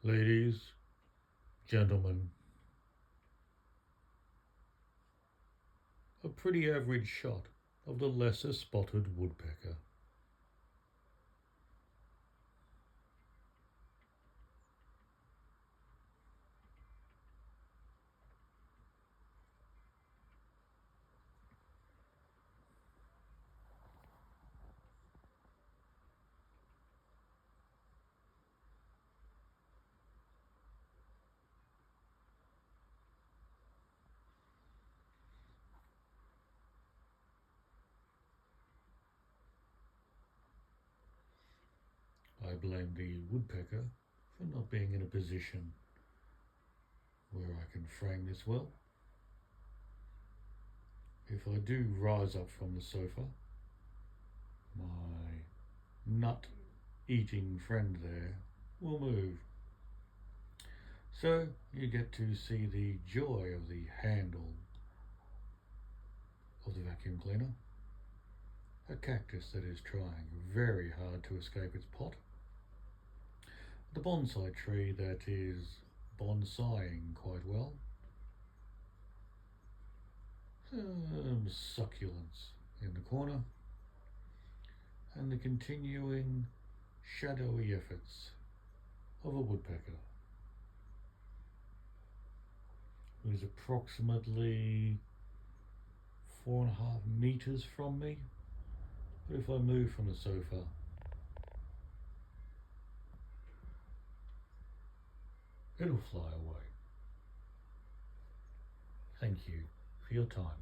Ladies, gentlemen, a pretty average shot of the lesser spotted woodpecker. I blame the woodpecker for not being in a position where I can frame this well. If I do rise up from the sofa, my nut eating friend there will move. So you get to see the joy of the handle of the vacuum cleaner. A cactus that is trying very hard to escape its pot. The bonsai tree that is bonsaiing quite well. Some succulents in the corner. And the continuing shadowy efforts of a woodpecker who is approximately 4.5 meters from me. But if I move from the sofa, it'll fly away. Thank you for your time.